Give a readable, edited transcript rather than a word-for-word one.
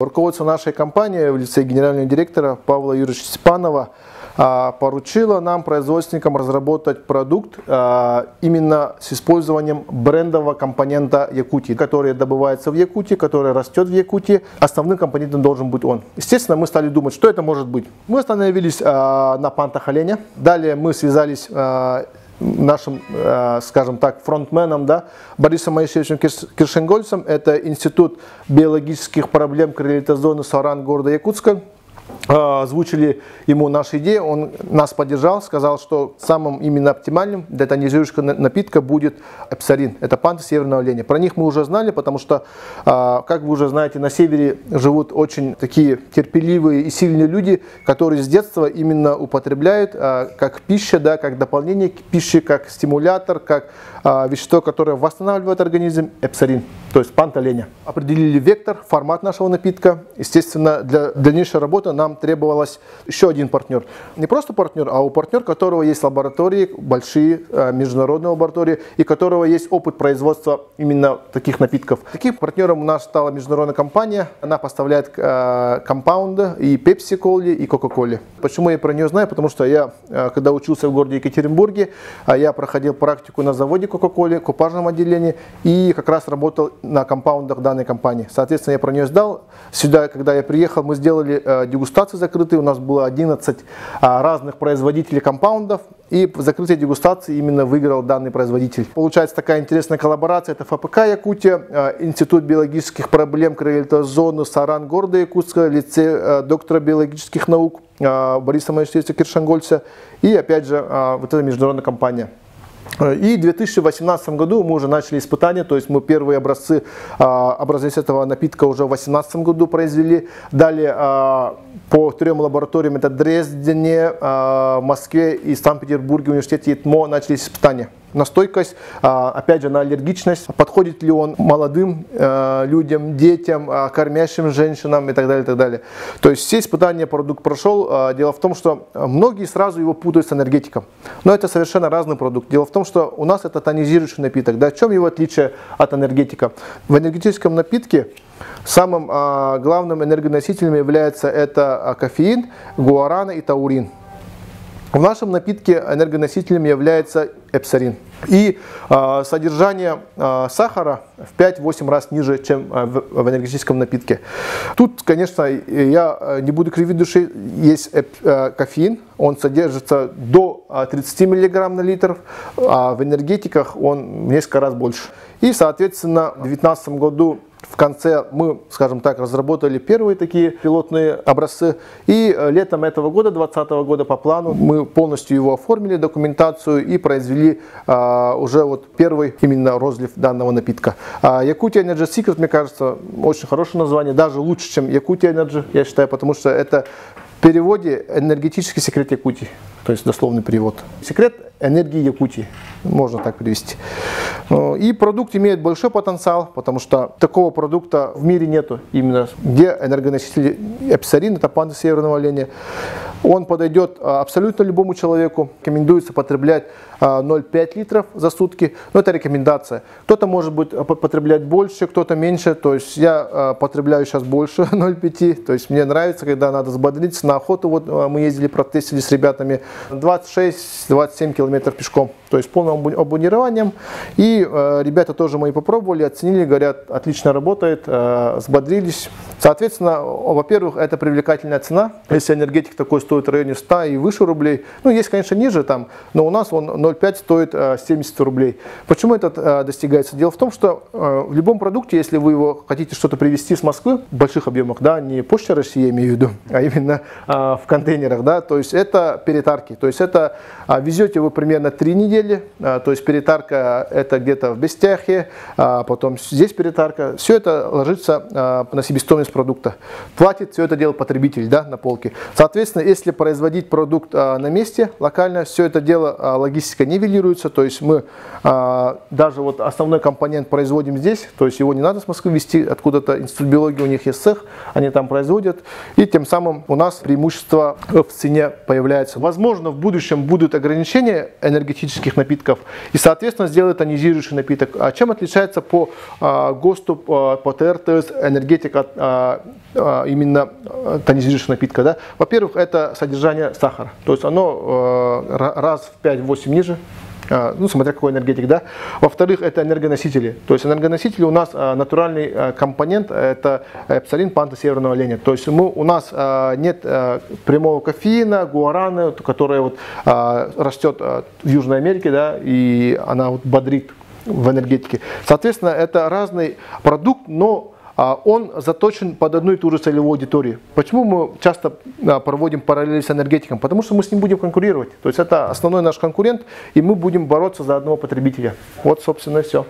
Руководство нашей компании в лице генерального директора Павла Юрьевича Степанова поручило нам, производственникам, разработать продукт именно с использованием брендового компонента Якутии, который добывается в Якутии, который растет в Якутии. Основным компонентом должен быть он. Естественно, мы стали думать, что это может быть. Мы остановились на пантах оленя. Далее мы связались нашим, скажем так, фронтменом, да, Борисом Моисеевичем Киршенгольцем. Это Институт биологических проблем крилитозоны Саран города Якутска. Озвучили ему наши идеи, он нас поддержал, сказал, что самым именно оптимальным для тонизирующего напитка будет эпсарин. Это панты северного оленя. Про них мы уже знали, потому что, как вы уже знаете, на севере живут очень такие терпеливые и сильные люди, которые с детства именно употребляют как пища, да, как дополнение к пище, как стимулятор, как вещество, которое восстанавливает организм, эпсарин, то есть пант оленя. Определили вектор, формат нашего напитка. Естественно, для дальнейшей работы нам требовалось еще один партнер. Не просто партнер, а у партнера, у которого есть лаборатории, большие международные лаборатории, и у которого есть опыт производства именно таких напитков. Таким партнером у нас стала международная компания. Она поставляет компаунды и Pepsi-Cola, и Coca-Cola. Почему я про нее знаю? Потому что я, когда учился в городе Екатеринбурге, я проходил практику на заводе Coca-Cola, в купажном отделении, и как раз работал на компаундах данной компании. Соответственно, я про нее сдал. Сюда, когда я приехал, мы сделали дегустации закрытые. У нас было 11 разных производителей компаундов. И в закрытой дегустации именно выиграл данный производитель. Получается такая интересная коллаборация. Это ФПК Якутия, Институт биологических проблем крилитозоны Саран города Якутска, лице доктора биологических наук Бориса Моисеевича Киршенгольца и опять же вот эта международная компания. И в 2018 году мы уже начали испытания, то есть мы первые образцы этого напитка уже в 2018 году произвели. Далее по 3 лабораториям, это Дрездене, Москве и Санкт-Петербурге, университете ИТМО, начались испытания. На стойкость, опять же на аллергичность, подходит ли он молодым людям, детям, кормящим женщинам и так далее, и так далее. То есть все испытания продукт прошел. Дело в том, что многие сразу его путают с энергетиком. Но это совершенно разный продукт. Дело в том, что у нас это тонизирующий напиток. Да, в чем его отличие от энергетика? В энергетическом напитке самым главным энергоносителем является это кофеин, гуарана и таурин. В нашем напитке энергоносителем является эпсарин. И содержание сахара в 5-8 раз ниже, чем в энергетическом напитке. Тут, конечно, я не буду кривить души, есть кофеин, он содержится до 30 мг на литр, а в энергетиках он в несколько раз больше. И, соответственно, в 2019 году в конце мы, скажем так, разработали первые такие пилотные образцы. И летом этого года, 2020 года, по плану, мы полностью его оформили, документацию, и произвели уже вот первый именно розлив данного напитка. Якутия Energy Secret, мне кажется, очень хорошее название, даже лучше, чем Якутия Energy, я считаю, потому что это в переводе энергетический секрет Якутии, то есть дословный перевод. Секрет энергии Якутии, можно так перевести. И продукт имеет большой потенциал, потому что такого продукта в мире нету, именно где энергоносители эпсарин, это панты северного оленя. Он подойдет абсолютно любому человеку. Рекомендуется потреблять 0,5 литров за сутки, но это рекомендация. Кто-то может быть потреблять больше, кто-то меньше, то есть я потребляю сейчас больше 0,5, то есть мне нравится, когда надо взбодриться. На охоту вот мы ездили, протестили с ребятами 26-27 километров пешком, то есть полным абонированием. И ребята тоже мои попробовали, оценили, говорят, отлично работает, взбодрились. Соответственно, во-первых, это привлекательная цена. Если энергетик такой стоит в районе 100 и выше рублей, ну есть, конечно, ниже там, но у нас он 0,5 стоит 70 рублей. Почему это достигается? Дело в том, что в любом продукте, если вы его хотите что-то привезти с Москвы в больших объемах, да, не Почта России, я имею в виду, а именно в контейнерах, да, то есть это перетарки, то есть это везете вы примерно 3 недели, то есть перетарка это где-то в Бестяхе, потом здесь перетарка, все это ложится на себестоимость продукта. Платит все это дело потребитель, да, на полке. Соответственно, если производить продукт на месте, локально, все это дело, логистика нивелируется, то есть мы даже вот основной компонент производим здесь, то есть его не надо с Москвы везти, откуда-то Институт биологии, у них есть цех, они там производят, и тем самым у нас преимущество в цене появляется. Возможно, в будущем будут ограничения энергетических напитков, и, соответственно, сделают тонизирующий напиток. А чем отличается по ГОСТу, по ТРТС энергетик от именно тонизирующего напитка, да? Во-первых, это содержание сахара, то есть оно раз в 5-8 ниже. Ну, смотря какой энергетик, да. Во-вторых, это энергоносители. То есть энергоносители у нас натуральный компонент, это эпсалин панта северного оленя. То есть у нас нет прямого кофеина, гуараны, которая вот, растет в Южной Америке, да, и она вот бодрит в энергетике. Соответственно, это разный продукт, но он заточен под одну и ту же целевую аудиторию. Почему мы часто проводим параллели с энергетиком? Потому что мы с ним будем конкурировать. То есть это основной наш конкурент, и мы будем бороться за одного потребителя. Вот, собственно, и все.